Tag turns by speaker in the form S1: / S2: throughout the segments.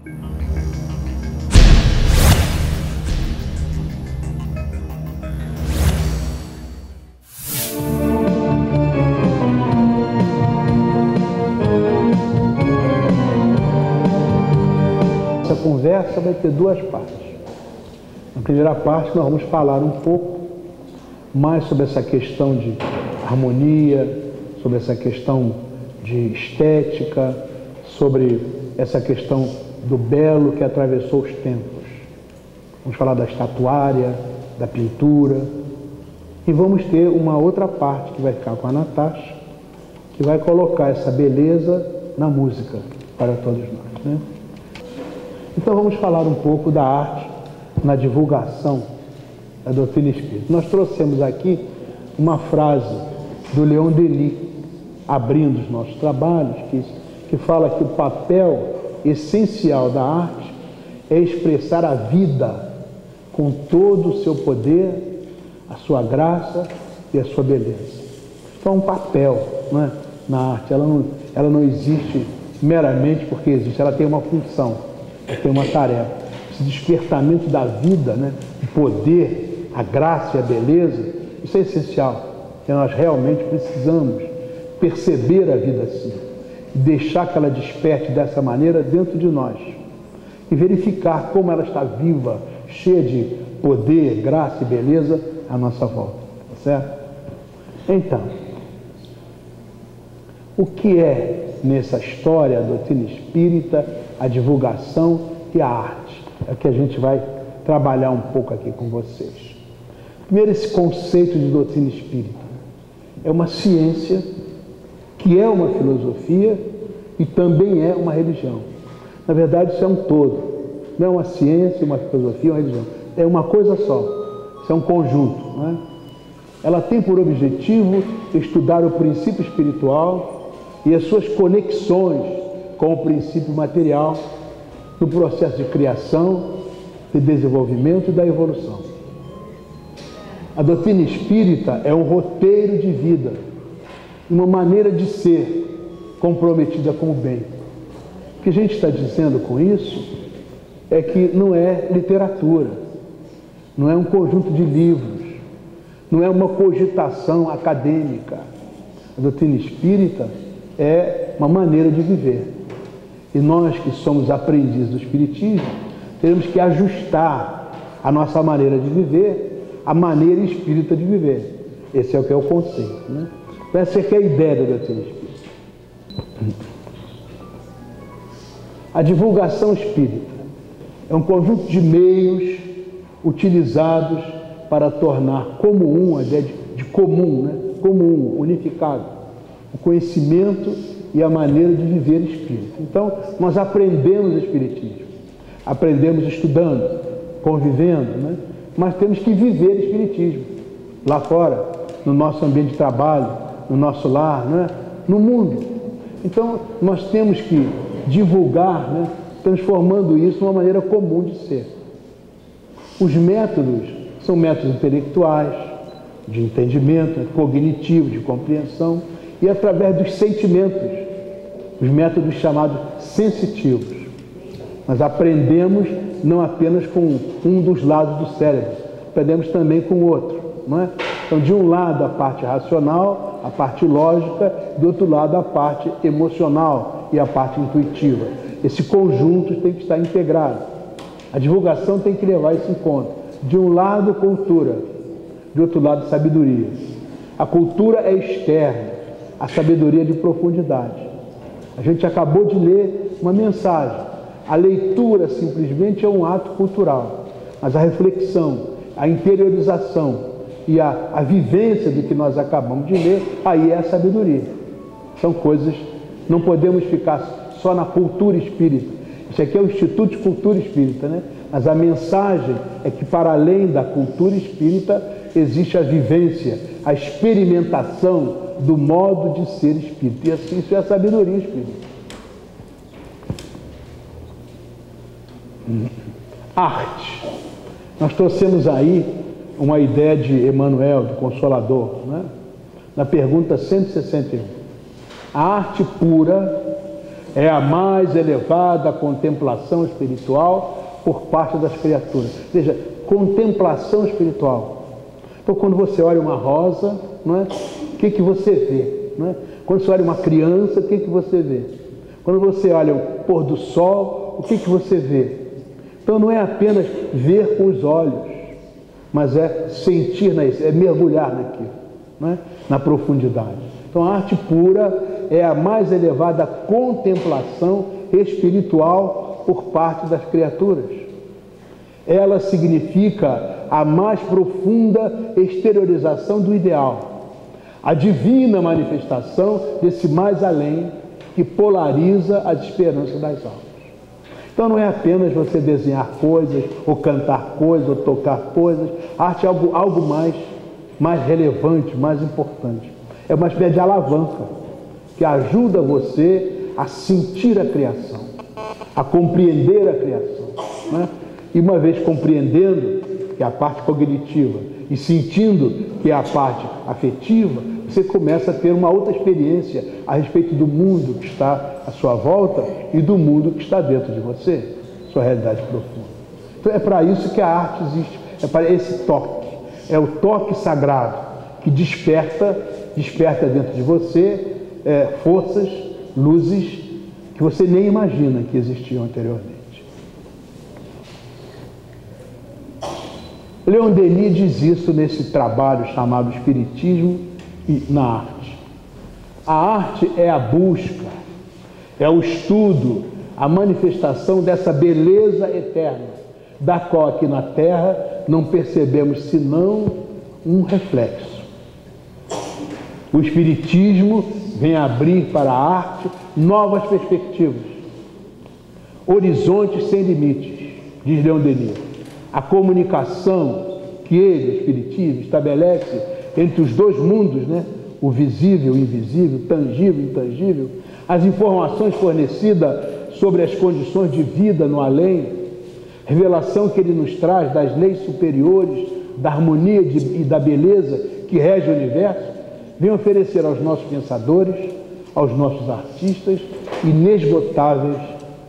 S1: Essa conversa vai ter duas partes. Na primeira parte nós vamos falar um pouco mais sobre essa questão de harmonia, sobre essa questão de estética, sobre essa questão do belo que atravessou os tempos. Vamos falar da estatuária, da pintura, e vamos ter uma outra parte que vai ficar com a Natasha, que vai colocar essa beleza na música para todos nós, né? Então vamos falar um pouco da arte na divulgação da doutrina espírita. Nós trouxemos aqui uma frase do Leon Denis, abrindo os nossos trabalhos, que fala que o papel essencial da arte é expressar a vida com todo o seu poder, a sua graça e a sua beleza. Então, um papel, né, na arte, ela não existe meramente porque existe, ela tem uma função, ela tem uma tarefa. Esse despertamento da vida, né, o poder, a graça e a beleza, isso é essencial, porque nós realmente precisamos perceber a vida assim, deixar que ela desperte dessa maneira dentro de nós e verificar como ela está viva, cheia de poder, graça e beleza à nossa volta, tá certo? Então, o que é nessa história a doutrina espírita, a divulgação e a arte? É o que a gente vai trabalhar um pouco aqui com vocês. Primeiro, esse conceito de doutrina espírita é uma ciência que é uma filosofia e também é uma religião. Na verdade, isso é um todo. Não é uma ciência, uma filosofia, uma religião. É uma coisa só. Isso é um conjunto, não é? Ela tem por objetivo estudar o princípio espiritual e as suas conexões com o princípio material no processo de criação, de desenvolvimento e da evolução. A doutrina espírita é um roteiro de vida, uma maneira de ser comprometida com o bem. O que a gente está dizendo com isso é que não é literatura, não é um conjunto de livros, não é uma cogitação acadêmica. A doutrina espírita é uma maneira de viver. E nós que somos aprendizes do espiritismo, temos que ajustar a nossa maneira de viver à maneira espírita de viver. Esse é o que é o conceito, né? Então, essa é a ideia da doutrina espírita. A divulgação espírita é um conjunto de meios utilizados para tornar comum, a ideia de comum, né? Comum, unificado, o conhecimento e a maneira de viver espírita. Então, nós aprendemos o espiritismo, aprendemos estudando, convivendo, né? Mas temos que viver o espiritismo lá fora, no nosso ambiente de trabalho, no nosso lar, né? No mundo. Então, nós temos que divulgar, né? Transformando isso numa maneira comum de ser. Os métodos são métodos intelectuais, de entendimento, cognitivo, de compreensão, e através dos sentimentos, os métodos chamados sensitivos. Nós aprendemos não apenas com um dos lados do cérebro, aprendemos também com o outro, não é? Então, de um lado a parte racional, a parte lógica, do outro lado a parte emocional e a parte intuitiva. Esse conjunto tem que estar integrado. A divulgação tem que levar isso em conta. De um lado, cultura, de outro lado, sabedoria. A cultura é externa, a sabedoria é de profundidade. A gente acabou de ler uma mensagem. A leitura simplesmente é um ato cultural, mas a reflexão, a interiorização e a vivência do que nós acabamos de ler, aí é a sabedoria. São coisas, não podemos ficar só na cultura espírita. Isso aqui é o Instituto de Cultura Espírita, né? Mas a mensagem é que, para além da cultura espírita, existe a vivência, a experimentação do modo de ser espírita. E assim, isso é a sabedoria espírita. Arte. Nós trouxemos aí uma ideia de Emmanuel, do Consolador, né? Na pergunta 161. A arte pura é a mais elevada contemplação espiritual por parte das criaturas. Veja, contemplação espiritual. Então, quando você olha uma rosa, não é? O que você vê? Não é? Quando você olha uma criança, o que você vê? Quando você olha o pôr do sol, o que você vê? Então, não é apenas ver com os olhos, mas é sentir, é mergulhar naquilo, não é? Na profundidade. Então, a arte pura é a mais elevada contemplação espiritual por parte das criaturas. Ela significa a mais profunda exteriorização do ideal, a divina manifestação desse mais além que polariza as esperanças das almas. Então não é apenas você desenhar coisas, ou cantar coisas, ou tocar coisas. A arte é algo mais relevante, mais importante. É uma espécie de alavanca que ajuda você a sentir a criação, a compreender a criação, né? E uma vez compreendendo, que é a parte cognitiva, e sentindo, que é a parte afetiva, você começa a ter uma outra experiência a respeito do mundo que está à sua volta e do mundo que está dentro de você, sua realidade profunda. Então é para isso que a arte existe, é para esse toque, é o toque sagrado que desperta dentro de você forças, luzes que você nem imagina que existiam anteriormente. Leon Denis diz isso nesse trabalho chamado Espiritismo na Arte. A arte é a busca, é o estudo, a manifestação dessa beleza eterna, da qual aqui na Terra não percebemos senão um reflexo. O Espiritismo vem abrir para a arte novas perspectivas, horizontes sem limites, diz Leon Denis. A comunicação que ele, o Espiritismo, estabelece entre os dois mundos, né? O visível e o invisível, tangível e intangível, as informações fornecidas sobre as condições de vida no além, revelação que ele nos traz das leis superiores, da harmonia e da beleza que rege o universo, vem oferecer aos nossos pensadores, aos nossos artistas, inesgotáveis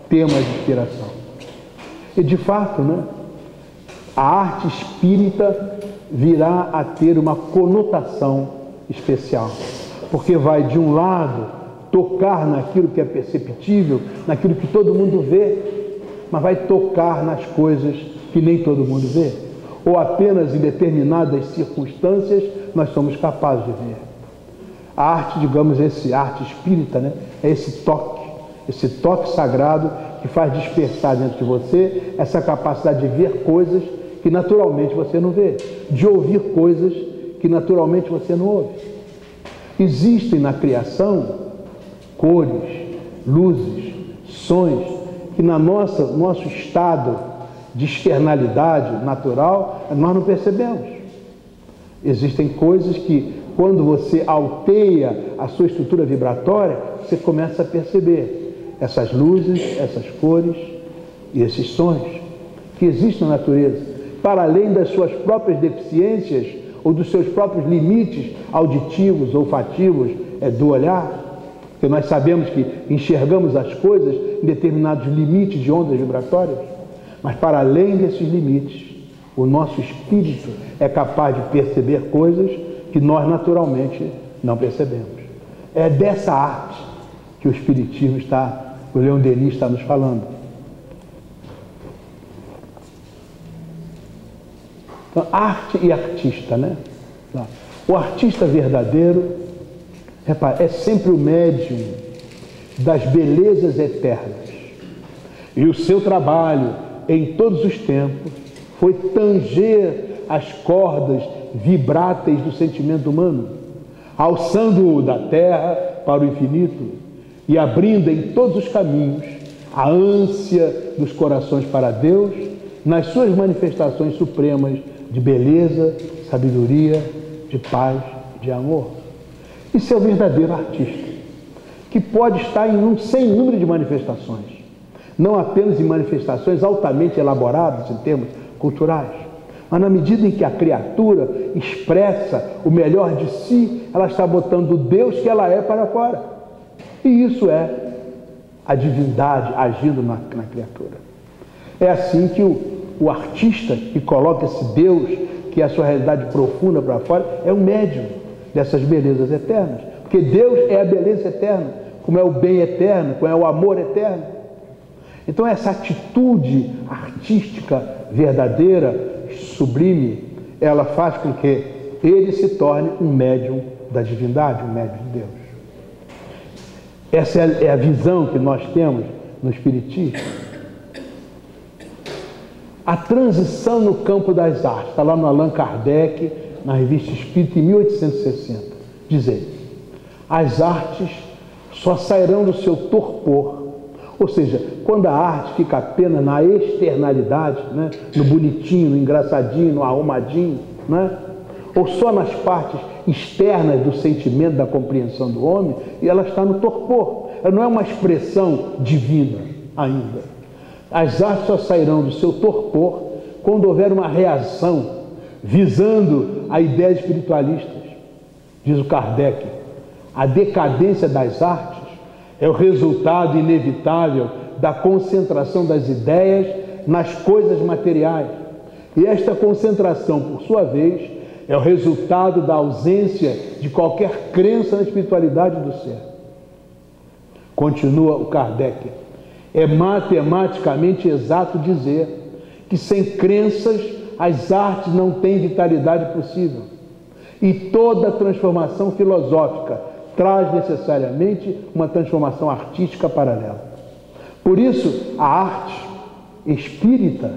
S1: temas de inspiração. E de fato, né, a arte espírita virá a ter uma conotação especial, porque vai de um lado tocar naquilo que é perceptível, naquilo que todo mundo vê, mas vai tocar nas coisas que nem todo mundo vê, ou apenas em determinadas circunstâncias nós somos capazes de ver. A arte, digamos, arte espírita, né, é esse toque sagrado que faz despertar dentro de você essa capacidade de ver coisas que naturalmente você não vê, de ouvir coisas que naturalmente você não ouve. Existem na criação cores, luzes, sons que no nosso estado de externalidade natural nós não percebemos. Existem coisas que, quando você alteia a sua estrutura vibratória, você começa a perceber essas luzes, essas cores e esses sons que existem na natureza, para além das suas próprias deficiências ou dos seus próprios limites auditivos, olfativos, do olhar, porque nós sabemos que enxergamos as coisas em determinados limites de ondas vibratórias, mas para além desses limites, o nosso espírito é capaz de perceber coisas que nós naturalmente não percebemos. É dessa arte que o Espiritismo o Leon Denis está nos falando. Então, arte e artista, né? O artista verdadeiro, repare, é sempre o médium das belezas eternas. E o seu trabalho, em todos os tempos, foi tanger as cordas vibráteis do sentimento humano, alçando-o da terra para o infinito e abrindo em todos os caminhos a ânsia dos corações para Deus nas suas manifestações supremas de beleza, sabedoria, de paz, de amor. Isso é o verdadeiro artista, que pode estar em um sem número de manifestações, não apenas em manifestações altamente elaboradas em termos culturais, mas na medida em que a criatura expressa o melhor de si, ela está botando o Deus que ela é para fora. E isso é a divindade agindo na criatura. É assim que o artista que coloca esse Deus, que é a sua realidade profunda para fora, é um médium dessas belezas eternas. Porque Deus é a beleza eterna, como é o bem eterno, como é o amor eterno. Então essa atitude artística verdadeira, sublime, ela faz com que ele se torne um médium da divindade, um médium de Deus. Essa é a visão que nós temos no Espiritismo. A transição no campo das artes, está lá no Allan Kardec, na Revista Espírita, em 1860. Diz ele: as artes só sairão do seu torpor, ou seja, quando a arte fica apenas na externalidade, né? No bonitinho, no engraçadinho, no arrumadinho, né? Ou só nas partes externas do sentimento, da compreensão do homem, e ela está no torpor. Ela não é uma expressão divina ainda. As artes só sairão do seu torpor quando houver uma reação visando a ideias espiritualistas. Diz o Kardec: a decadência das artes é o resultado inevitável da concentração das ideias nas coisas materiais. E esta concentração, por sua vez, é o resultado da ausência de qualquer crença na espiritualidade do ser. Continua o Kardec: é matematicamente exato dizer que sem crenças as artes não têm vitalidade possível. E toda transformação filosófica traz necessariamente uma transformação artística paralela. Por isso, a arte espírita,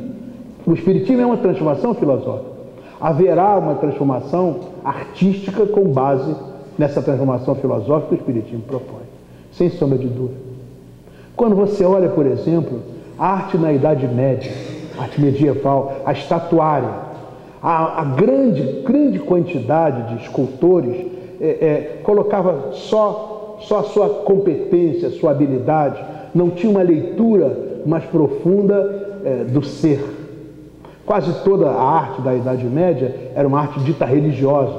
S1: o espiritismo é uma transformação filosófica. Haverá uma transformação artística com base nessa transformação filosófica que o espiritismo propõe, sem sombra de dúvida. Quando você olha, por exemplo, a arte na Idade Média, a arte medieval, a estatuária, a grande quantidade de escultores colocava só a sua competência, a sua habilidade, não tinha uma leitura mais profunda do ser. Quase toda a arte da Idade Média era uma arte dita religiosa,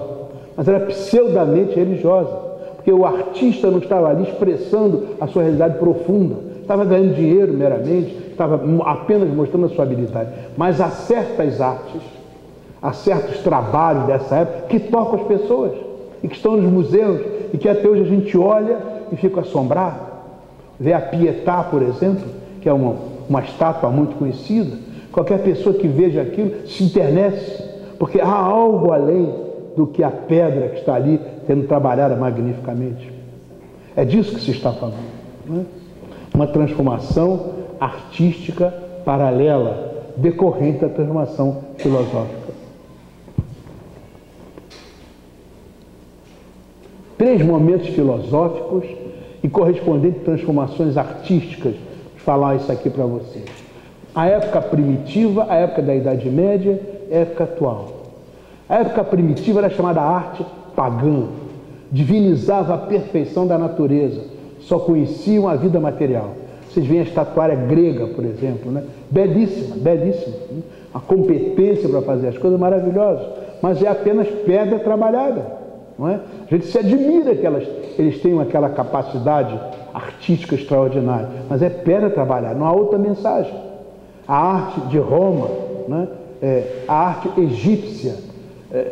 S1: mas era pseudamente religiosa, porque o artista não estava ali expressando a sua realidade profunda, estava ganhando dinheiro meramente, estava apenas mostrando a sua habilidade. Mas há certas artes, há certos trabalhos dessa época que tocam as pessoas e que estão nos museus e que até hoje a gente olha e fica assombrado. Vê a Pietà, por exemplo, que é uma estátua muito conhecida. Qualquer pessoa que veja aquilo se internece, porque há algo além do que a pedra que está ali sendo trabalhada magnificamente. É disso que se está falando, né? Uma transformação artística paralela, decorrente da transformação filosófica. 3 momentos filosóficos e correspondentes transformações artísticas. Vou falar isso aqui para vocês. A época primitiva, a época da Idade Média, a época atual. A época primitiva era chamada arte pagã, divinizava a perfeição da natureza, só conheciam a vida material. Vocês veem a estatuária grega, por exemplo, né? Belíssima, belíssima. A competência para fazer as coisas maravilhosas, mas é apenas pedra trabalhada, não é? A gente se admira que eles tenham aquela capacidade artística extraordinária, mas é pedra trabalhada, não há outra mensagem. A arte de Roma, né? A arte egípcia,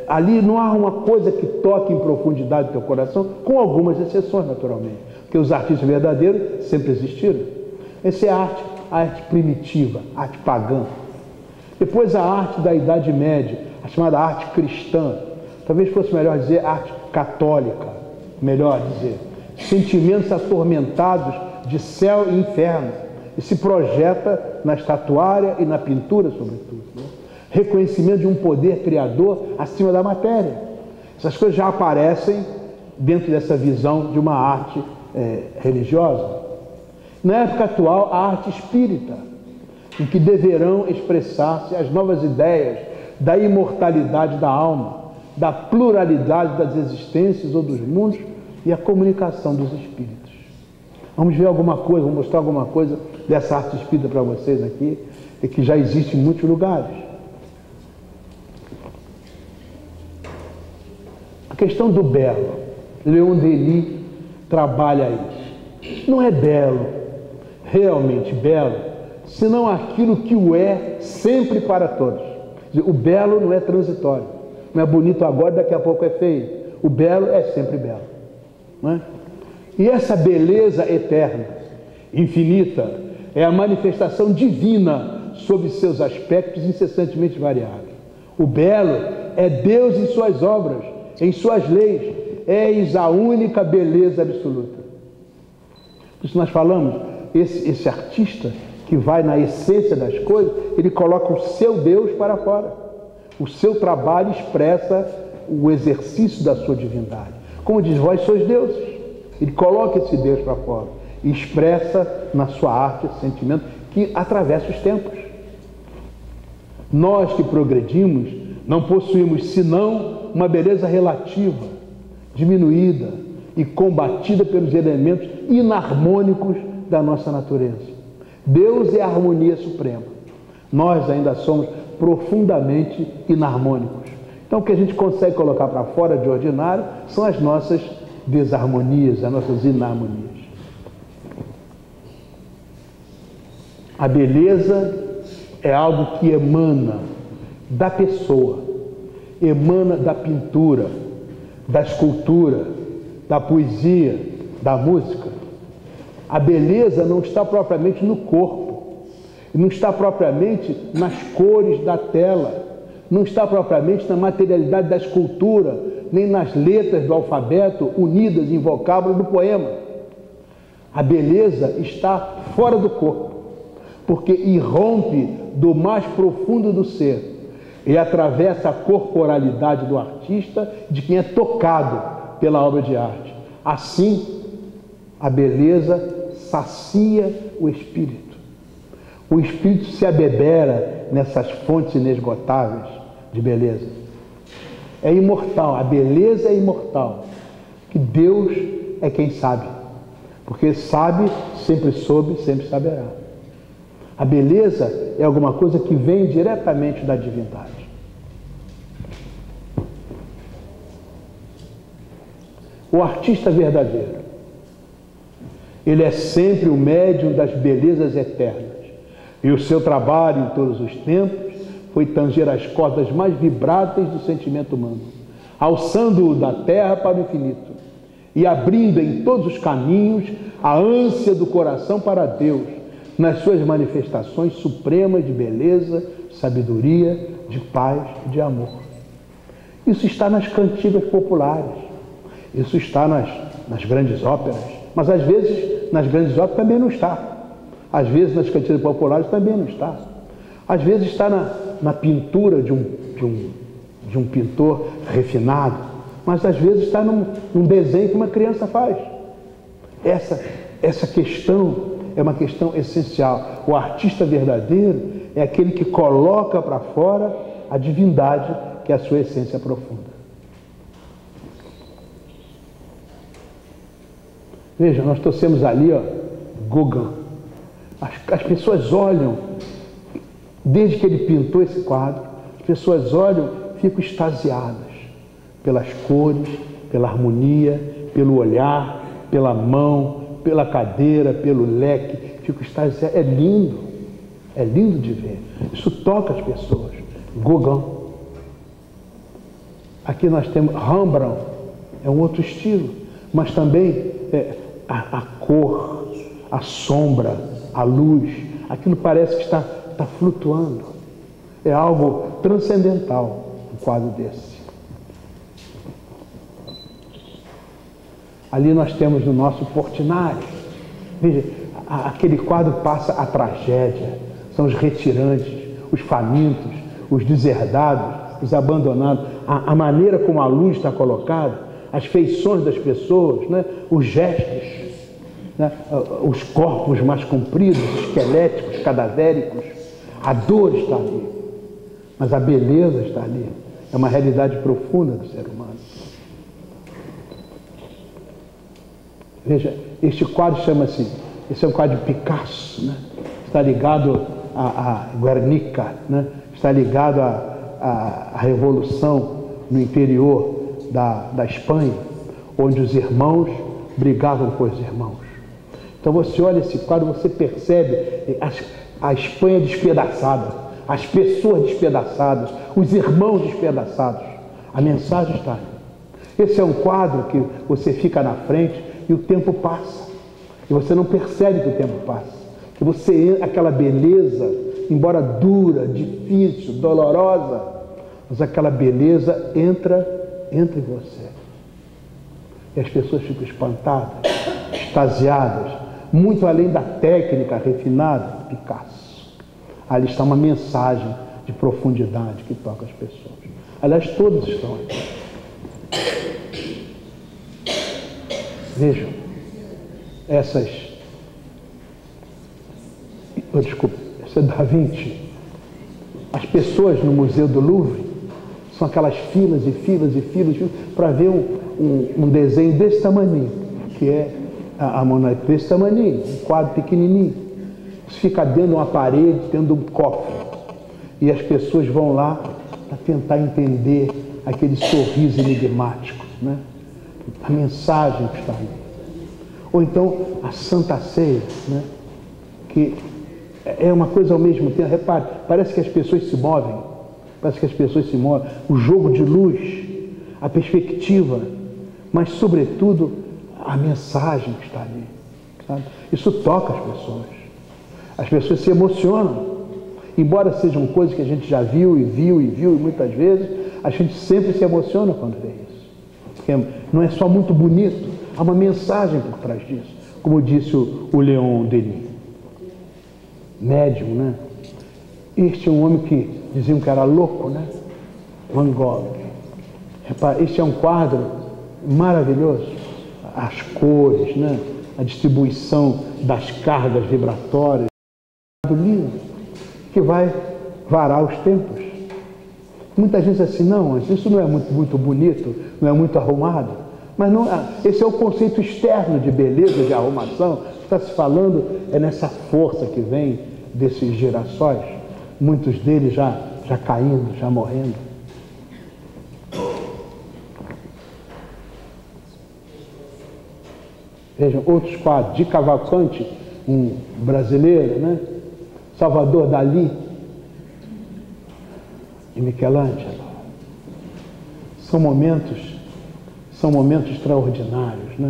S1: ali não há uma coisa que toque em profundidade o teu coração, com algumas exceções, naturalmente, porque os artistas verdadeiros sempre existiram. Essa é a arte primitiva, a arte pagã. Depois a arte da Idade Média, a chamada arte cristã, talvez fosse melhor dizer arte católica, melhor dizer, sentimentos atormentados de céu e inferno, e se projeta na estatuária e na pintura, sobretudo, né? Reconhecimento de um poder criador acima da matéria. Essas coisas já aparecem dentro dessa visão de uma arte religiosa. Na época atual, a arte espírita, em que deverão expressar-se as novas ideias da imortalidade da alma, da pluralidade das existências ou dos mundos e a comunicação dos espíritos. Vamos ver alguma coisa, vou mostrar alguma coisa dessa arte espírita para vocês aqui, e que já existe em muitos lugares. A questão do belo, Leon Denis trabalha isso. Não é belo, realmente belo, senão aquilo que o é sempre para todos. O belo não é transitório, não é bonito agora, daqui a pouco é feio. O belo é sempre belo, não é? E essa beleza eterna, infinita, é a manifestação divina sob seus aspectos incessantemente variáveis. O belo é Deus em suas obras, em suas leis, eis a única beleza absoluta. Por isso nós falamos, esse artista que vai na essência das coisas, ele coloca o seu Deus para fora. O seu trabalho expressa o exercício da sua divindade. Como diz, vós sois deuses. Ele coloca esse Deus para fora e expressa na sua arte esse sentimento que atravessa os tempos. Nós que progredimos não possuímos senão uma beleza relativa, diminuída e combatida pelos elementos inarmônicos da nossa natureza. Deus é a harmonia suprema. Nós ainda somos profundamente inarmônicos. Então o que a gente consegue colocar para fora de ordinário são as nossas desarmonias, as nossas inarmonias. A beleza é algo que emana da pessoa, emana da pintura, da escultura, da poesia, da música. A beleza não está propriamente no corpo, não está propriamente nas cores da tela, não está propriamente na materialidade da escultura, nem nas letras do alfabeto unidas em vocábulo do poema. A beleza está fora do corpo, porque irrompe do mais profundo do ser e atravessa a corporalidade do artista, de quem é tocado pela obra de arte. Assim, a beleza sacia o espírito. O espírito se abebera nessas fontes inesgotáveis de beleza. É imortal, a beleza é imortal, que Deus é quem sabe, porque sabe, sempre soube, sempre saberá. A beleza é alguma coisa que vem diretamente da divindade. O artista verdadeiro, ele é sempre o médium das belezas eternas, e o seu trabalho em todos os tempos foi tanger as cordas mais vibráteis do sentimento humano, alçando-o da terra para o infinito e abrindo em todos os caminhos a ânsia do coração para Deus, nas suas manifestações supremas de beleza, sabedoria, de paz e de amor. Isso está nas cantigas populares, isso está nas grandes óperas, mas às vezes nas grandes óperas também não está. Às vezes nas cantigas populares também não está. Às vezes está na pintura de um pintor refinado, mas às vezes está num desenho que uma criança faz. Essa questão é uma questão essencial. O artista verdadeiro é aquele que coloca para fora a divindade que é a sua essência profunda. Veja, nós trouxemos ali, Gauguin. As pessoas olham, desde que ele pintou esse quadro, as pessoas olham, ficam extasiadas pelas cores, pela harmonia, pelo olhar, pela mão, pela cadeira, pelo leque, ficam extasiadas. É lindo de ver. Isso toca as pessoas. Gauguin. Aqui nós temos Rembrandt, é um outro estilo, mas também a cor, a sombra, a luz, aquilo parece que está flutuando. É algo transcendental um quadro desse. Ali nós temos no nosso Portinari. Veja, aquele quadro passa a tragédia. São os retirantes, os famintos, os deserdados, os abandonados. A maneira como a luz está colocada, as feições das pessoas, né? Os gestos, né? Os corpos mais compridos, esqueléticos, cadavéricos. A dor está ali, mas a beleza está ali. É uma realidade profunda do ser humano. Veja, este quadro chama-se, esse é um quadro de Picasso, né? Está ligado a Guernica, né? Está ligado à Revolução no interior da Espanha, onde os irmãos brigavam com os irmãos. Então você olha esse quadro, você percebe a Espanha despedaçada, as pessoas despedaçadas, os irmãos despedaçados. A mensagem está aí. Esse é um quadro que você fica na frente e o tempo passa. E você não percebe que o tempo passa. Que você, aquela beleza, embora dura, difícil, dolorosa, mas aquela beleza entra em você. E as pessoas ficam espantadas, extasiadas, muito além da técnica refinada de Picasso. Ali está uma mensagem de profundidade que toca as pessoas. Aliás, todos estão aqui. Vejam, essa é Da Vinci. As pessoas no Museu do Louvre são aquelas filas e filas e filas para ver um desenho desse tamaninho, que é a Mona Lisa desse tamaninho, um quadro pequenininho. Isso fica dentro de uma parede, dentro de um cofre. E as pessoas vão lá para tentar entender aquele sorriso enigmático, né? A mensagem que está ali. Ou então a Santa Ceia, né? Que é uma coisa ao mesmo tempo. Repare, parece que as pessoas se movem. Parece que as pessoas se movem. O jogo de luz, a perspectiva, mas sobretudo a mensagem que está ali, sabe? Isso toca as pessoas. As pessoas se emocionam. Embora sejam coisas que a gente já viu e muitas vezes, a gente sempre se emociona quando vê isso. Porque não é só muito bonito, há uma mensagem por trás disso. Como disse o Leon Denis, médium, né? Este é um homem que diziam que era louco, né? Van Gogh. Repare, este é um quadro maravilhoso. As cores, né? A distribuição das cargas vibratórias. Lindo, que vai varar os tempos. Muita gente diz assim, não, isso não é muito bonito, não é muito arrumado. Mas não, esse é o conceito externo de beleza, de arrumação. O que está se falando é nessa força que vem desses girassóis, muitos deles já caindo, já morrendo. Vejam, outros quadros, de Cavalcanti, um brasileiro, né? Salvador Dalí e Michelangelo. São momentos extraordinários, né?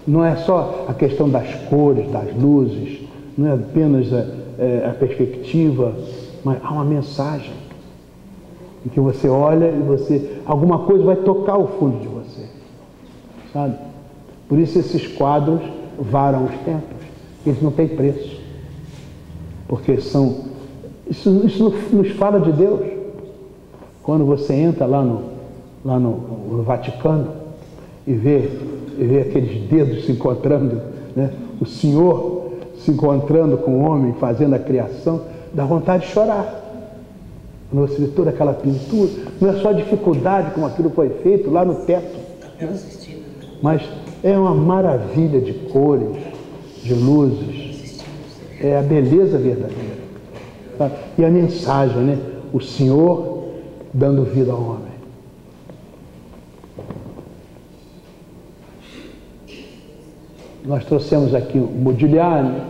S1: Não é só a questão das cores, das luzes, não é apenas a perspectiva, mas há uma mensagem em que você olha e alguma coisa vai tocar o fundo de você, sabe? Por isso esses quadros varam os tempos, eles não têm preço, porque isso nos fala de Deus. Quando você entra lá no Vaticano e vê aqueles dedos se encontrando, né? O Senhor se encontrando com o homem, fazendo a criação, dá vontade de chorar. Quando você vê toda aquela pintura, não é só a dificuldade como aquilo foi feito lá no teto, né? Mas é uma maravilha de cores, de luzes, é a beleza verdadeira. Tá? E a mensagem, né? O Senhor dando vida ao homem. Nós trouxemos aqui o Modigliani,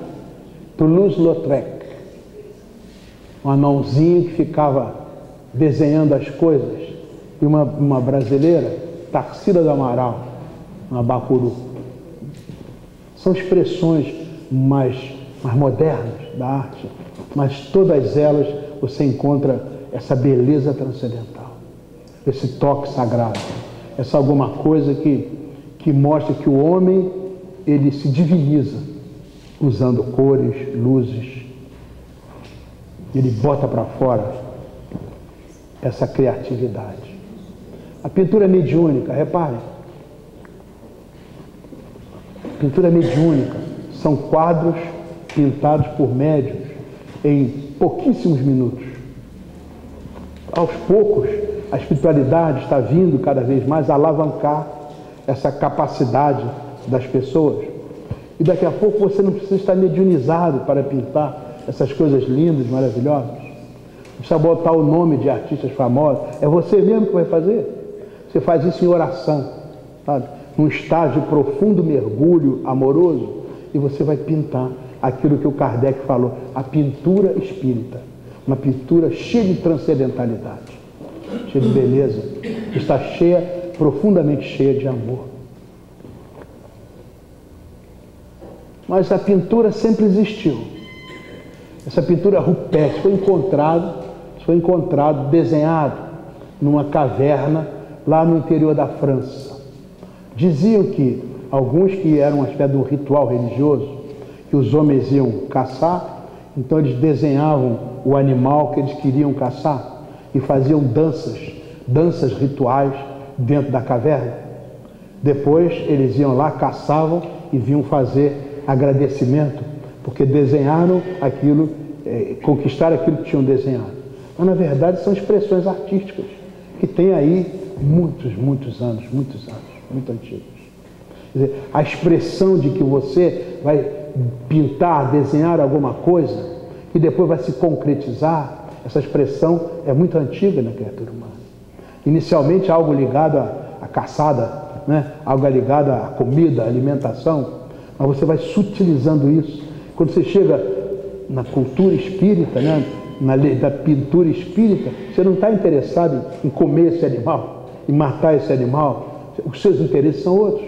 S1: Toulouse-Lautrec, um anãozinho que ficava desenhando as coisas, e uma brasileira, Tarsila do Amaral, uma Bacuru. São expressões mais modernas da arte, mas todas elas você encontra essa beleza transcendental, esse toque sagrado, essa alguma coisa que mostra que o homem ele se diviniza usando cores, luzes, ele bota para fora essa criatividade. A pintura mediúnica, reparem, pintura mediúnica são quadros pintados por médiuns em pouquíssimos minutos. Aos poucos, a espiritualidade está vindo cada vez mais a alavancar essa capacidade das pessoas. E daqui a pouco você não precisa estar mediunizado para pintar essas coisas lindas, maravilhosas. Não precisa botar o nome de artistas famosos. É você mesmo que vai fazer. Você faz isso em oração, sabe? Num estágio de profundo mergulho amoroso, e você vai pintar aquilo que o Kardec falou, a pintura espírita. Uma pintura cheia de transcendentalidade, cheia de beleza, que está cheia, profundamente cheia de amor. Mas a pintura sempre existiu. Essa pintura rupestre foi encontrado, desenhado numa caverna lá no interior da França. Diziam que alguns que eram uma espécie de um ritual religioso, que os homens iam caçar, então eles desenhavam o animal que eles queriam caçar e faziam danças rituais dentro da caverna. Depois eles iam lá, caçavam e vinham fazer agradecimento, porque desenharam aquilo, conquistaram aquilo que tinham desenhado. Mas na verdade são expressões artísticas que têm aí muitos anos, muito antigos. Quer dizer, a expressão de que você vai pintar, desenhar alguma coisa que depois vai se concretizar, essa expressão é muito antiga na criatura humana. Inicialmente algo ligado à caçada, né? Algo ligado à comida, à alimentação, mas você vai sutilizando isso. Quando você chega na cultura espírita, né? Na lei da pintura espírita, você não está interessado em comer esse animal, em matar esse animal, os seus interesses são outros.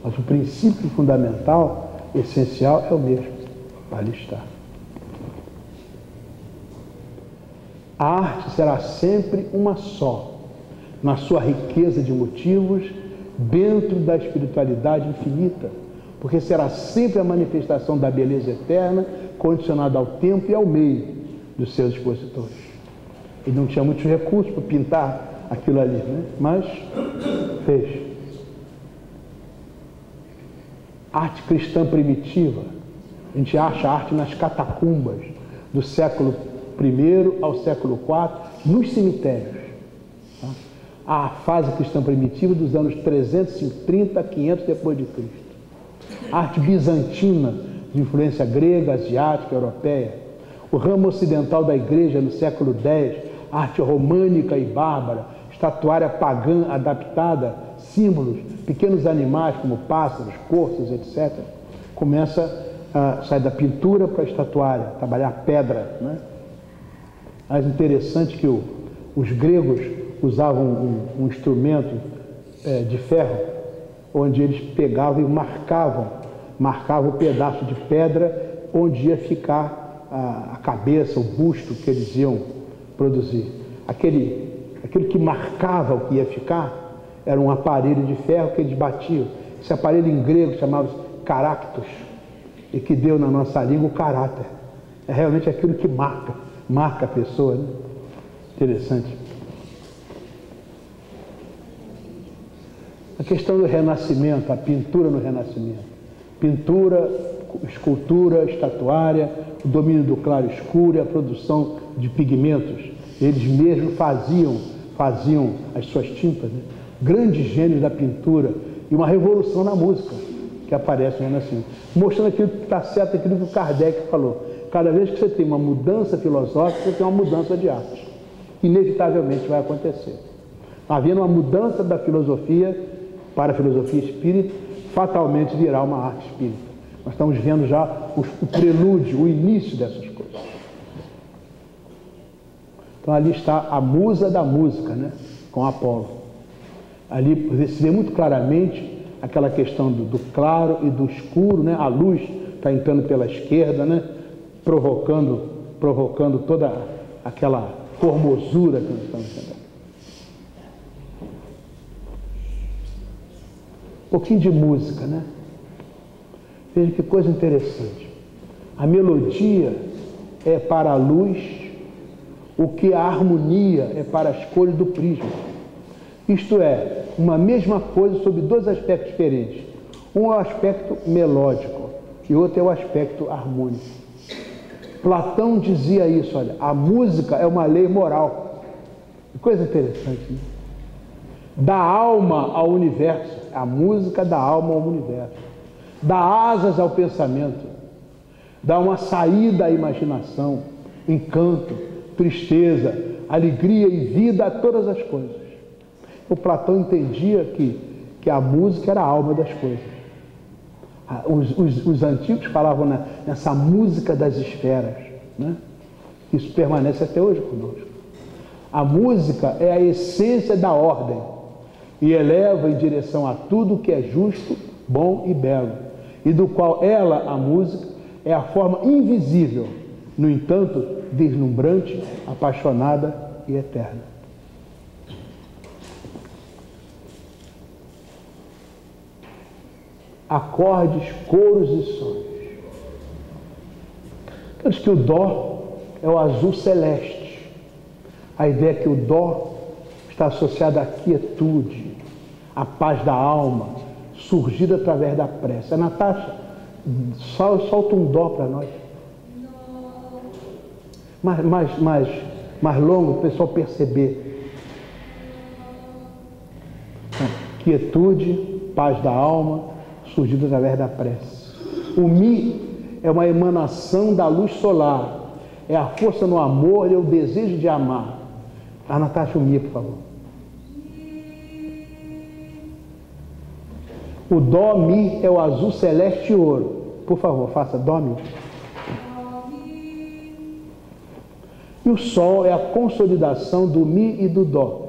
S1: Mas o princípio fundamental, essencial, é o mesmo. Ali está. A arte será sempre uma só, na sua riqueza de motivos, dentro da espiritualidade infinita, porque será sempre a manifestação da beleza eterna, condicionada ao tempo e ao meio dos seus expositores. Ele não tinha muitos recursos para pintar aquilo ali, né? Mas fez. Arte cristã primitiva, a gente acha arte nas catacumbas do século I ao século IV, nos cemitérios. Tá? A fase cristã primitiva dos anos 330 a 500 depois de Cristo. Arte bizantina, de influência grega, asiática, europeia. O ramo ocidental da igreja no século X, arte românica e bárbara, estatuária pagã adaptada, símbolos, pequenos animais como pássaros, corças, etc. Começa a sair da pintura para a estatuária, trabalhar pedra, né? Mas interessante que os gregos usavam um instrumento de ferro, onde eles pegavam e marcavam o pedaço de pedra onde ia ficar a cabeça, o busto que eles iam produzir. Aquilo que marcava o que ia ficar era um aparelho de ferro que eles batiam. Esse aparelho em grego chamava-se caractos, e que deu na nossa língua o caráter. É realmente aquilo que marca a pessoa, né? Interessante. A questão do renascimento, a pintura no renascimento. Pintura, escultura, estatuária, o domínio do claro e escuro e a produção de pigmentos. Eles mesmos faziam as suas tintas, né? Grandes gênios da pintura e uma revolução na música que aparece no Renascimento, mostrando aquilo que está certo, aquilo que o Kardec falou. Cada vez que você tem uma mudança filosófica, você tem uma mudança de arte. Inevitavelmente vai acontecer. Havendo uma mudança da filosofia para a filosofia espírita, fatalmente virá uma arte espírita. Nós estamos vendo já o prelúdio, o início dessas coisas. Então ali está a musa da música, né? Com Apolo. Ali se vê muito claramente aquela questão do claro e do escuro, né? A luz está entrando pela esquerda, né? Provocando toda aquela formosura que nós estamos vendo. Um pouquinho de música, né? Veja que coisa interessante. A melodia é para a luz, o que a harmonia é para as cores do prisma. Isto é, uma mesma coisa sob dois aspectos diferentes. Um é o aspecto melódico e outro é o aspecto harmônico. Platão dizia isso, olha, a música é uma lei moral. Que coisa interessante, né? Dá alma ao universo, a música dá alma ao universo. Dá asas ao pensamento, dá uma saída à imaginação, encanto, tristeza, alegria e vida a todas as coisas. O Platão entendia que a música era a alma das coisas. Os antigos falavam nessa música das esferas, né? Isso permanece até hoje conosco. A música é a essência da ordem e eleva em direção a tudo que é justo, bom e belo, e do qual ela, a música, é a forma invisível, no entanto, deslumbrante, apaixonada e eterna. Acordes, coros e sons. Diz que o dó é o azul celeste. A ideia é que o dó está associado à quietude, à paz da alma, surgida através da prece. A Natasha solta um dó para nós. Mais longo, o pessoal perceber. Quietude, paz da alma, surgida através da prece. O Mi é uma emanação da luz solar. É a força no amor e o desejo de amar. A Natasha, o Mi, por favor. O Dó, Mi é o azul celeste e ouro. Por favor, faça Dó, Mi. E o Sol é a consolidação do Mi e do Dó.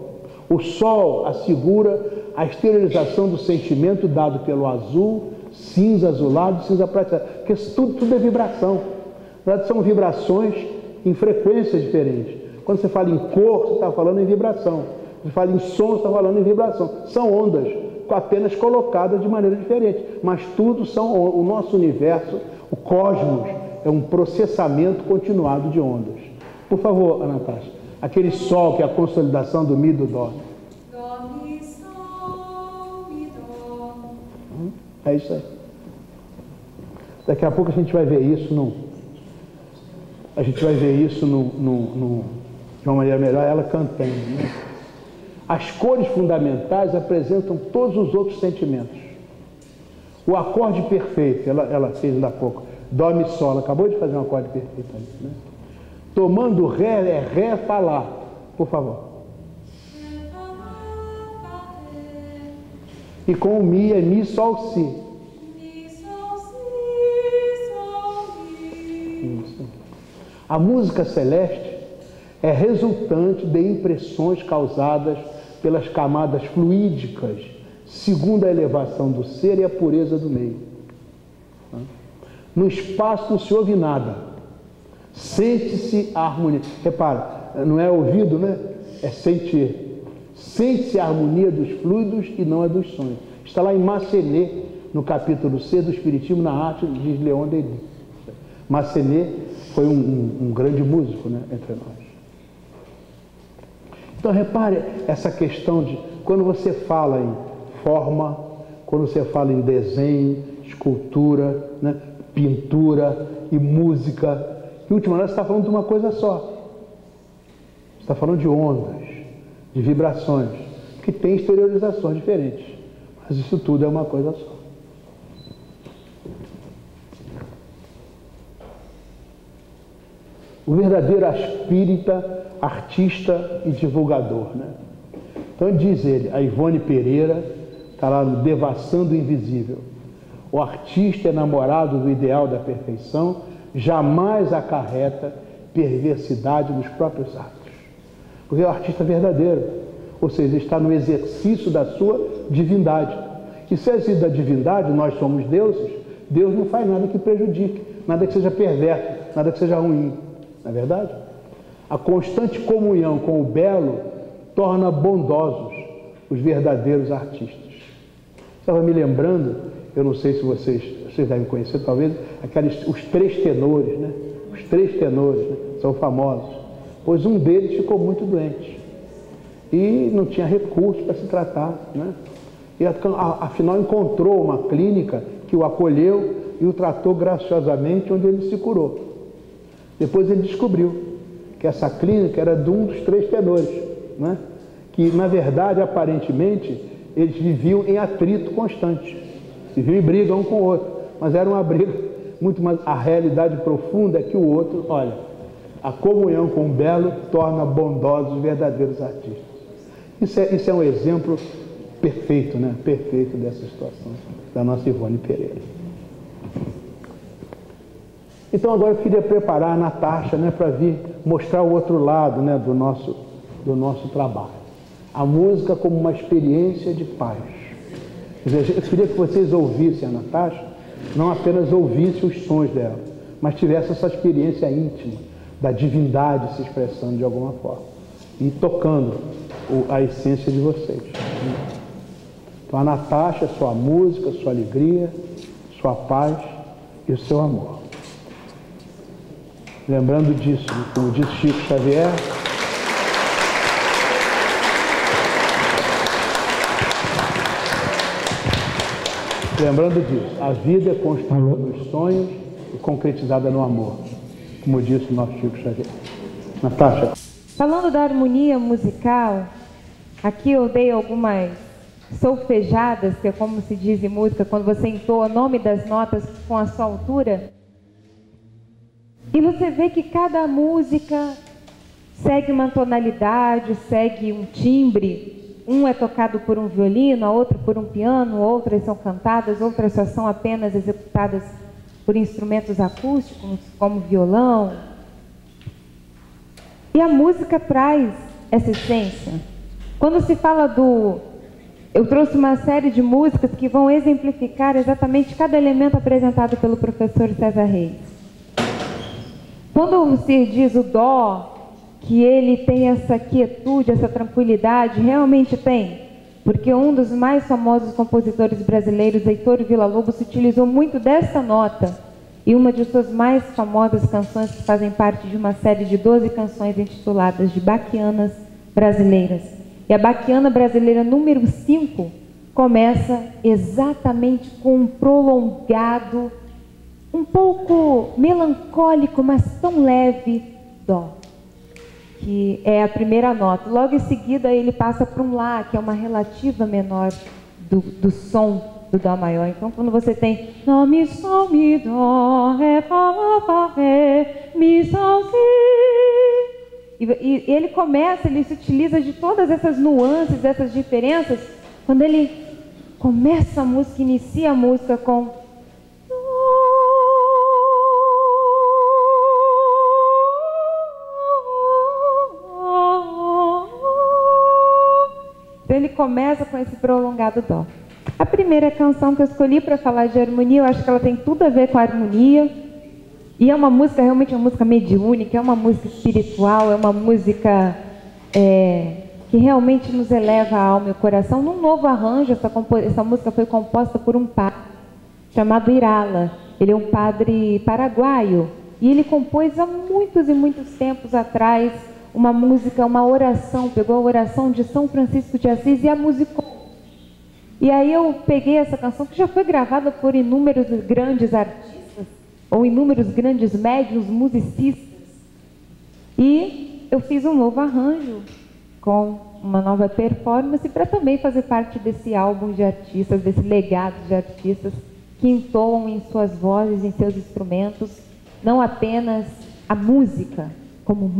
S1: O Sol assegura a exteriorização do sentimento dado pelo azul, cinza azulado, cinza prateado. Porque tudo é vibração. Na verdade, são vibrações em frequências diferentes. Quando você fala em cor, você está falando em vibração. Quando você fala em som, você está falando em vibração. São ondas, apenas colocadas de maneira diferente. Mas tudo são o nosso universo, o cosmos, é um processamento continuado de ondas. Por favor, Ana Natasha, aquele sol que é a consolidação do Mi e do Dó.
S2: Dó, Mi, Sol, Mi, Dó.
S1: É isso aí. Daqui a pouco a gente vai ver isso de uma maneira melhor, ela cantando, né? As cores fundamentais apresentam todos os outros sentimentos. O acorde perfeito, ela fez ainda há pouco, Dó, Mi, Sol, ela acabou de fazer um acorde perfeito ali, né? Tomando Ré, é Ré falar, por favor. E com o Mi é Mi, Sol, Si.
S2: Mi, Sol, Si, Sol, Mi.
S1: Isso. A música celeste é resultante de impressões causadas pelas camadas fluídicas, segundo a elevação do ser e a pureza do meio. No espaço não se ouve nada. Sente-se a harmonia. Repara, não é ouvido, né? É sentir. Sente-se a harmonia dos fluidos e não a dos sonhos. Está lá em Massenet, no capítulo C do Espiritismo na Arte, diz Leon Denis. Massenet foi um grande músico, né, entre nós. Então repare essa questão de quando você fala em forma, quando você fala em desenho, escultura, né, pintura e música, em última hora você está falando de uma coisa só. Você está falando de ondas, de vibrações, que têm exteriorizações diferentes. Mas isso tudo é uma coisa só. O verdadeiro espírita, artista e divulgador, né? Então diz ele, a Ivone Pereira, está lá no Devassando o Invisível. O artista enamorado do ideal da perfeição jamais acarreta perversidade nos próprios atos. Porque é o artista verdadeiro, ou seja, está no exercício da sua divindade. E se existe da divindade, nós somos deuses, Deus não faz nada que prejudique, nada que seja perverso, nada que seja ruim. Não é verdade? A constante comunhão com o belo torna bondosos os verdadeiros artistas. Estava me lembrando, eu não sei se vocês devem conhecer, talvez, os três tenores, né? Os três tenores, né? São famosos. Pois um deles ficou muito doente e não tinha recurso para se tratar, né? E afinal encontrou uma clínica que o acolheu e o tratou graciosamente, onde ele se curou. Depois ele descobriu que essa clínica era de um dos três tenores, né? Que, na verdade, aparentemente, eles viviam em atrito constante. Viviam em briga um com o outro. Mas era uma briga muito mais... A realidade profunda é que o outro, olha, a comunhão com o belo torna bondosos os verdadeiros artistas. Isso é um exemplo perfeito, né? Perfeito dessa situação, da nossa Ivone Pereira. Então agora eu queria preparar a Natasha, né, para vir mostrar o outro lado, né, do nosso trabalho. A música como uma experiência de paz. Quer dizer, eu queria que vocês ouvissem a Natasha, não apenas ouvissem os sons dela, mas tivessem essa experiência íntima da divindade se expressando de alguma forma e tocando a essência de vocês. Então a Natasha, sua música, sua alegria, sua paz e o seu amor. Lembrando disso, como disse Chico Xavier, a vida é construída nos sonhos e concretizada no amor, como disse o nosso Chico Xavier. Natasha.
S3: Falando da harmonia musical, aqui eu dei algumas solfejadas, que é como se diz em música, quando você entoa o nome das notas com a sua altura. E você vê que cada música segue uma tonalidade, segue um timbre. Um é tocado por um violino, a outra por um piano, outras são cantadas, outras só são apenas executadas por instrumentos acústicos, como violão. E a música traz essa essência. Quando se fala eu trouxe uma série de músicas que vão exemplificar exatamente cada elemento apresentado pelo professor César Reis. Quando se diz o dó, que ele tem essa quietude, essa tranquilidade, realmente tem. Porque um dos mais famosos compositores brasileiros, Heitor Villa-Lobos, se utilizou muito dessa nota. E uma de suas mais famosas canções, que fazem parte de uma série de 12 canções intituladas de Baquianas Brasileiras. E a Baquiana Brasileira número 5 começa exatamente com um prolongado, um pouco melancólico, mas tão leve, dó, que é a primeira nota. Logo em seguida ele passa para um lá, que é uma relativa menor do som do dó maior. Então quando você tem dó, mi, sol, mi, dó, ré, fá, lá, fá, ré, mi, sol, si. E ele se utiliza de todas essas nuances, essas diferenças, quando ele começa a música, inicia a música com então ele começa com esse prolongado dó. A primeira canção que eu escolhi para falar de harmonia, eu acho que ela tem tudo a ver com a harmonia. E é uma música, realmente uma música mediúnica, é uma música espiritual, é uma música que realmente nos eleva a alma e o coração. Num novo arranjo, essa música foi composta por um padre chamado Irala. Ele é um padre paraguaio. E ele compôs há muitos e muitos tempos atrás uma música, uma oração, pegou a oração de São Francisco de Assis e a musicou. E aí eu peguei essa canção, que já foi gravada por inúmeros grandes artistas, ou inúmeros grandes médiuns, musicistas. E eu fiz um novo arranjo, com uma nova performance, para também fazer parte desse álbum de artistas, desse legado de artistas, que entoam em suas vozes, em seus instrumentos, não apenas a música, como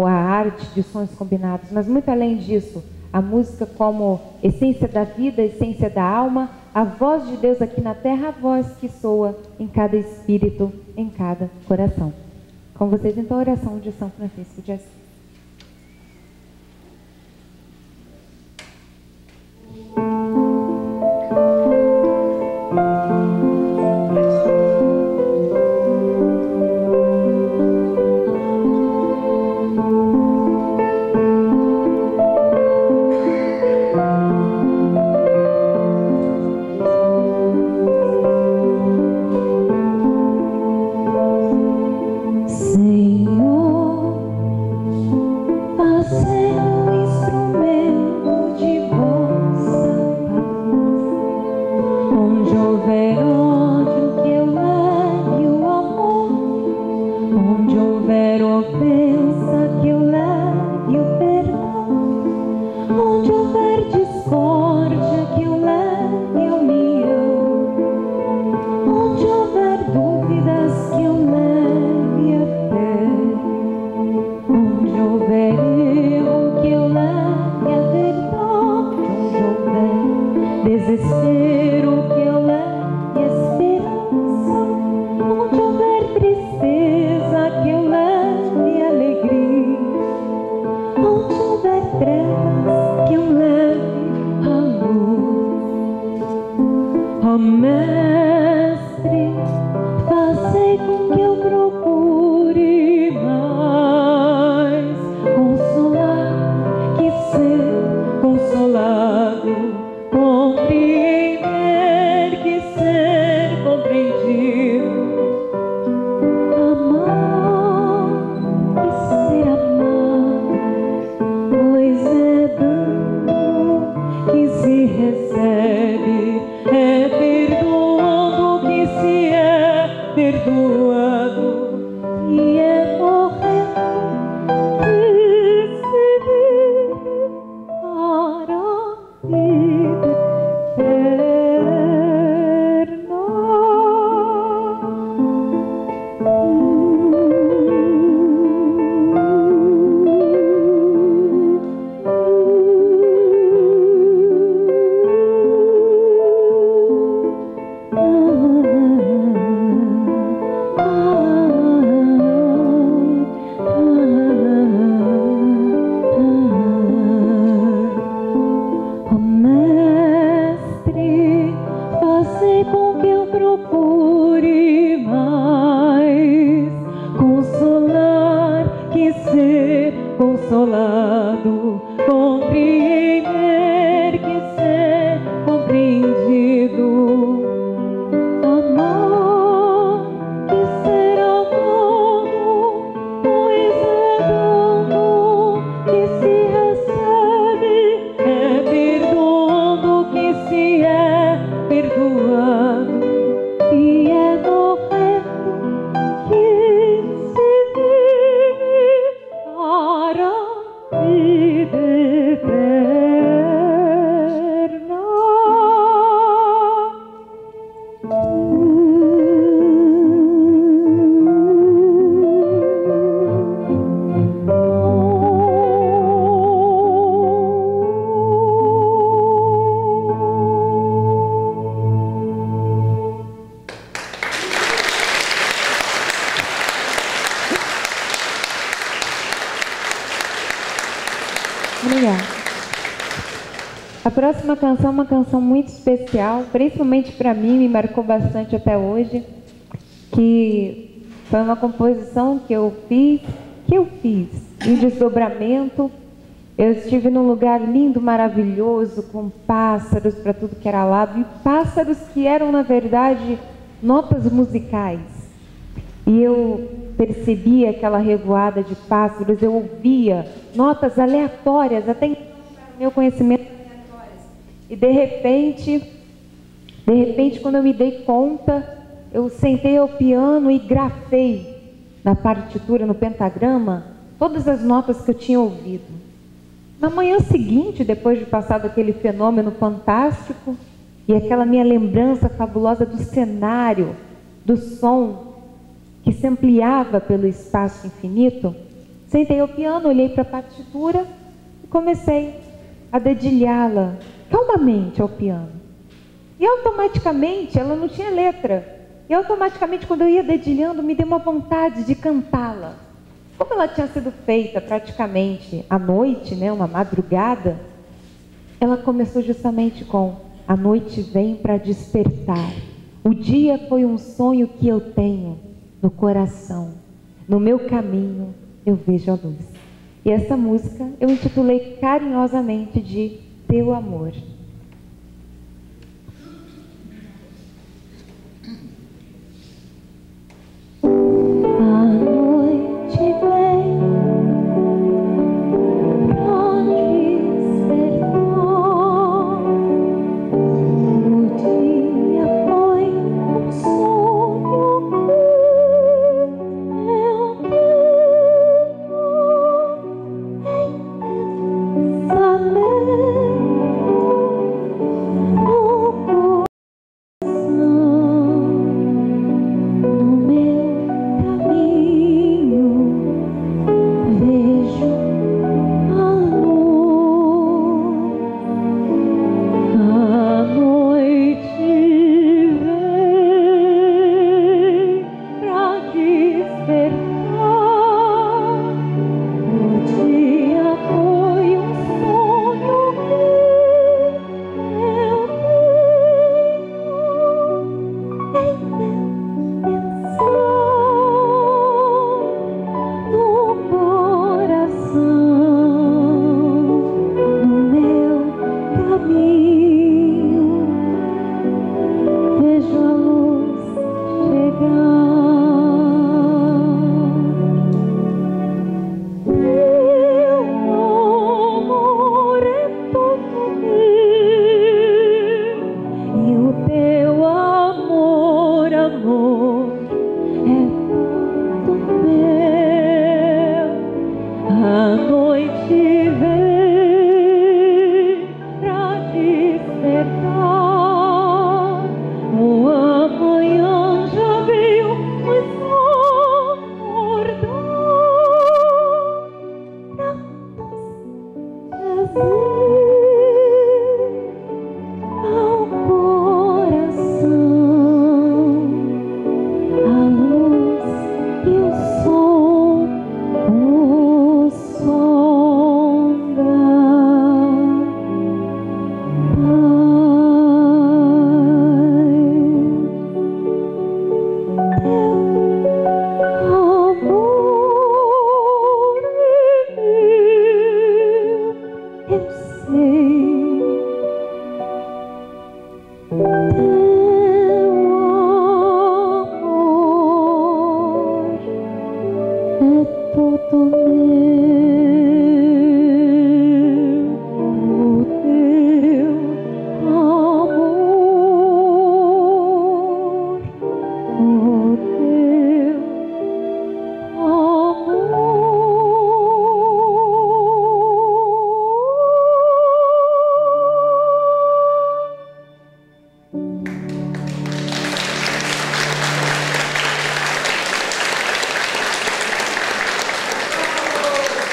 S3: a arte de sons combinados, mas muito além disso, a música como essência da vida, essência da alma, a voz de Deus aqui na terra, a voz que soa em cada espírito, em cada coração. Com vocês, então, a oração de São Francisco de Assis.
S4: Desespero que eu leve ser consolado, compreender que ser compreendido, amar que ser amado, pois é dando que se recebe, é perdoando que se é perdoado, e é no reto que se vive para a vida eterna.
S3: Obrigada. A próxima canção é uma canção muito especial, principalmente para mim, me marcou bastante até hoje, que foi uma composição que eu fiz em desdobramento. Eu estive num lugar lindo, maravilhoso, com pássaros para tudo que era lado, e pássaros que eram, na verdade, notas musicais. E eu percebia aquela revoada de pássaros, eu ouvia notas aleatórias, até então meu conhecimento aleatórias. E de repente, quando eu me dei conta, eu sentei ao piano e grafei na partitura, no pentagrama, todas as notas que eu tinha ouvido. Na manhã seguinte, depois de passado aquele fenômeno fantástico e aquela minha lembrança fabulosa do cenário, do som que se ampliava pelo espaço infinito, sentei ao piano, olhei para a partitura e comecei a dedilhá-la calmamente ao piano. E automaticamente, ela não tinha letra, e automaticamente quando eu ia dedilhando, me deu uma vontade de cantá-la. Como ela tinha sido feita praticamente à noite, né, uma madrugada, ela começou justamente com: a noite vem para despertar, o dia foi um sonho que eu tenho no coração, no meu caminho eu vejo a luz. E essa música eu intitulei carinhosamente de Teu Amor.
S4: A noite vem pra despertar, o dia foi um sonho que eu tenho em pensamento. No meu caminho vejo a luz, a noite vem pra despertar, o dia foi um sonho que eu tenho no coração, no meu caminho vejo a luz chegar. Teu amor é todo meu, e o teu amor, amor, é tudo meu. A noite vem pra despertar, o amanhã já veio nos acordar pra nos trazer ao coração a luz e o sol, o sol.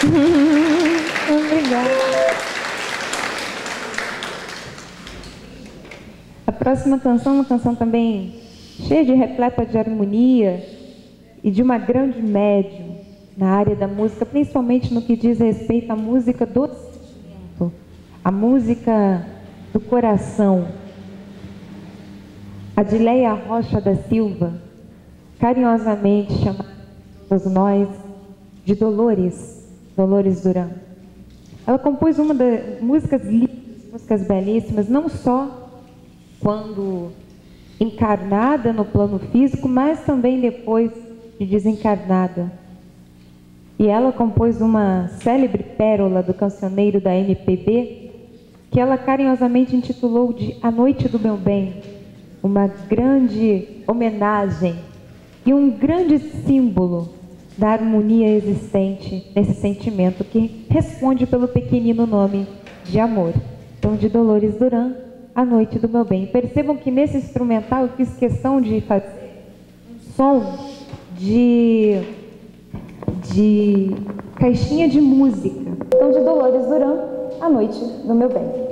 S3: Obrigada. A próxima canção é uma canção também cheia de repleta de harmonia e de uma grande médium na área da música, principalmente no que diz respeito à música do sentimento, a música do coração. Adileia Rocha da Silva, carinhosamente chamamos nós de Dolores Duran. Ela compôs uma das músicas lindas, músicas belíssimas, não só quando encarnada no plano físico, mas também depois de desencarnada. E ela compôs uma célebre pérola do cancioneiro da MPB, que ela carinhosamente intitulou de A Noite do Meu Bem, uma grande homenagem e um grande símbolo da harmonia existente nesse sentimento que responde pelo pequenino nome de amor. Então, de Dolores Duran, A Noite do Meu Bem. Percebam que nesse instrumental eu fiz questão de fazer um som de caixinha de música. Então, de Dolores Duran, A Noite do Meu Bem.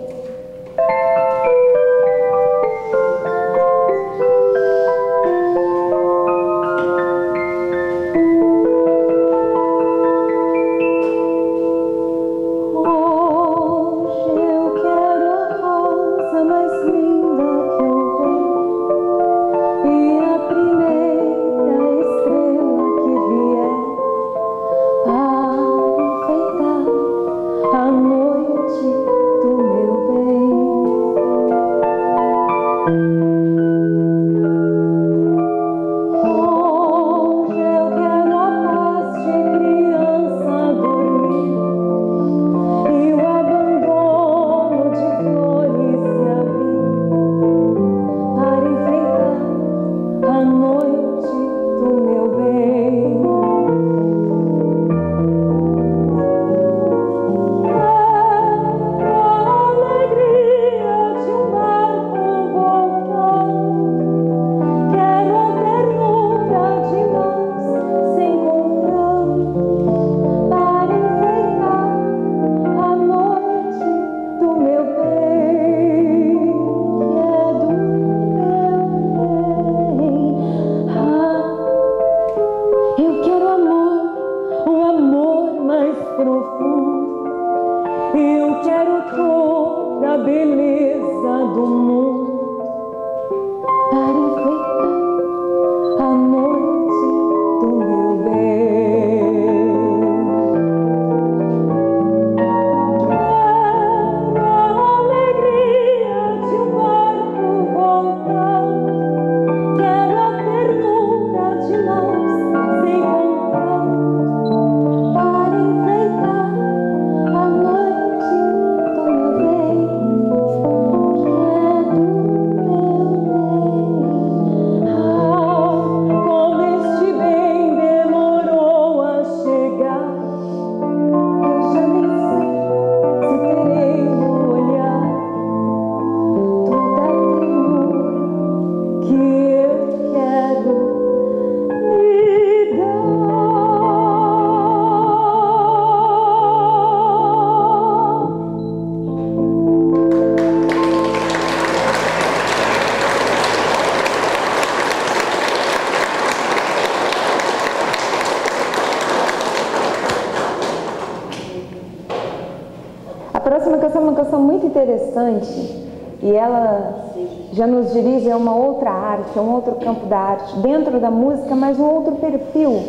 S3: Interessante, e ela já nos dirige a uma outra arte, a um outro campo da arte, dentro da música, mas um outro perfil,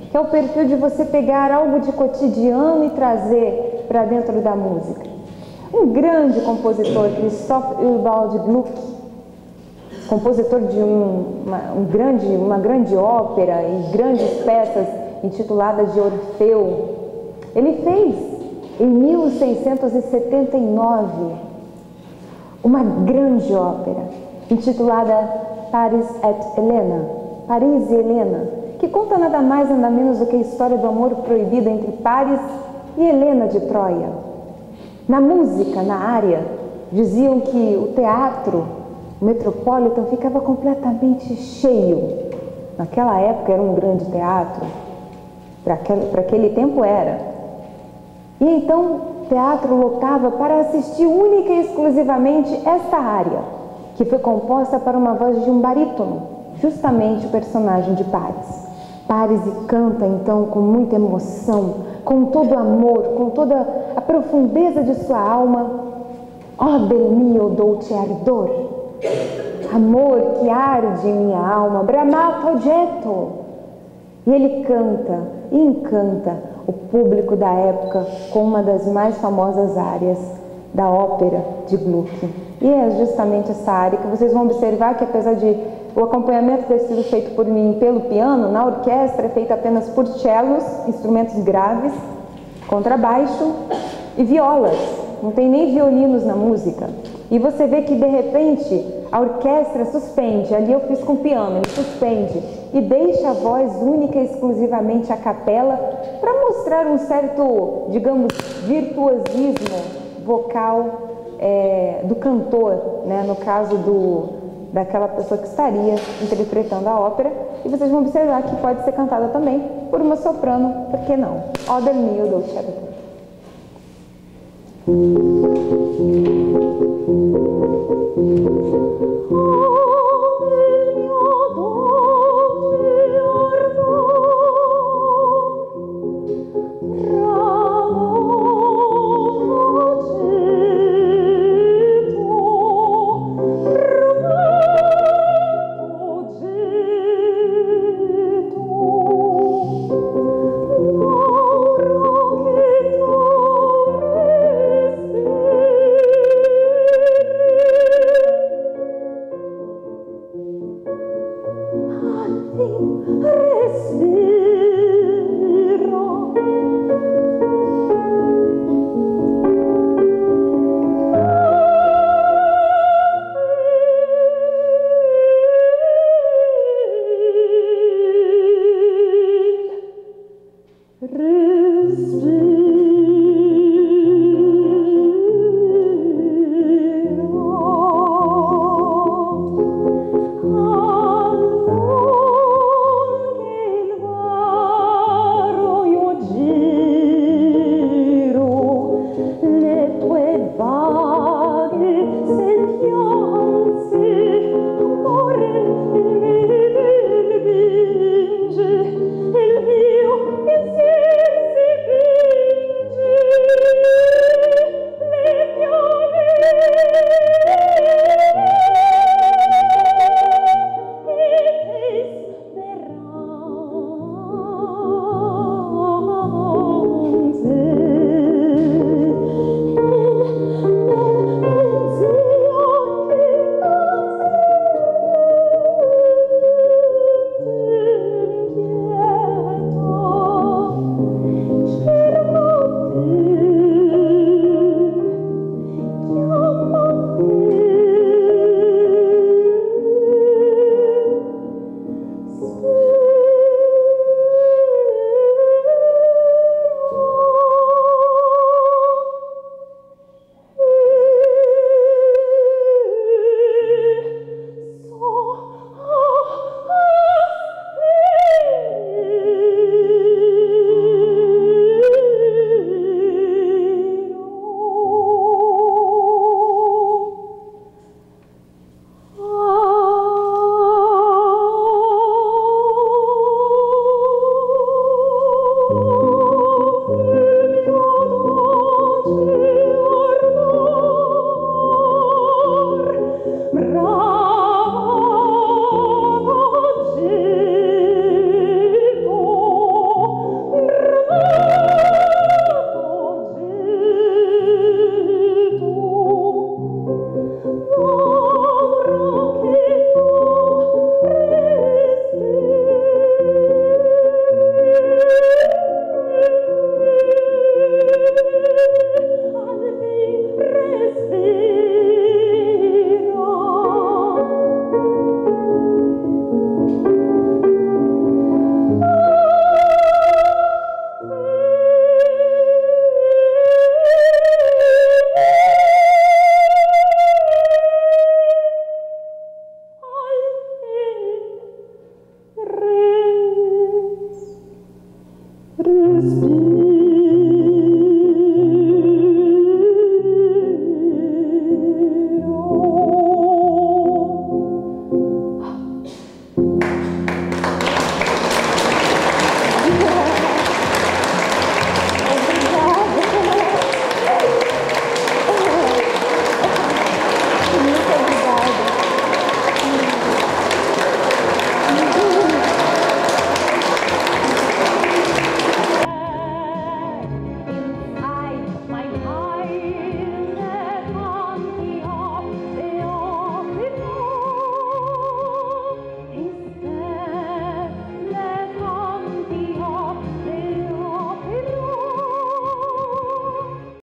S3: que é o perfil de você pegar algo de cotidiano e trazer para dentro da música. Um grande compositor, Christoph Willibald Gluck, compositor de uma grande ópera e grandes peças intituladas de Orfeu, ele fez em 1679, uma grande ópera intitulada Paris et Helena, Paris e Helena, que conta nada mais nada menos do que a história do amor proibido entre Paris e Helena de Troia. Na música, na área, diziam que o teatro, o Metropolitan, ficava completamente cheio. Naquela época era um grande teatro, para aquele tempo era.
S5: E então o teatro lotava para assistir única e exclusivamente esta área, que foi composta para uma voz de um barítono, justamente o personagem de Paris. Paris canta então com muita emoção, com todo amor, com toda a profundeza de sua alma. Ó del mio dolce ardor, amor que arde em minha alma, bramato oggetto. E ele canta e encanta o público da época com uma das mais famosas áreas da ópera de Gluck. E é justamente essa área que vocês vão observar que, apesar de o acompanhamento ter sido feito por mim pelo piano, na orquestra é feito apenas por cellos, instrumentos graves, contrabaixo e violas. Não tem nem violinos na música. E você vê que, de repente, a orquestra suspende. Ali eu fiz com o piano, ele suspende e deixa a voz única e exclusivamente a capela para mostrar um certo, digamos, virtuosismo vocal do cantor, né? No caso daquela pessoa que estaria interpretando a ópera. E vocês vão observar que pode ser cantada também por uma soprano, por que não? Ó del mio dolce ardor.
S4: Oh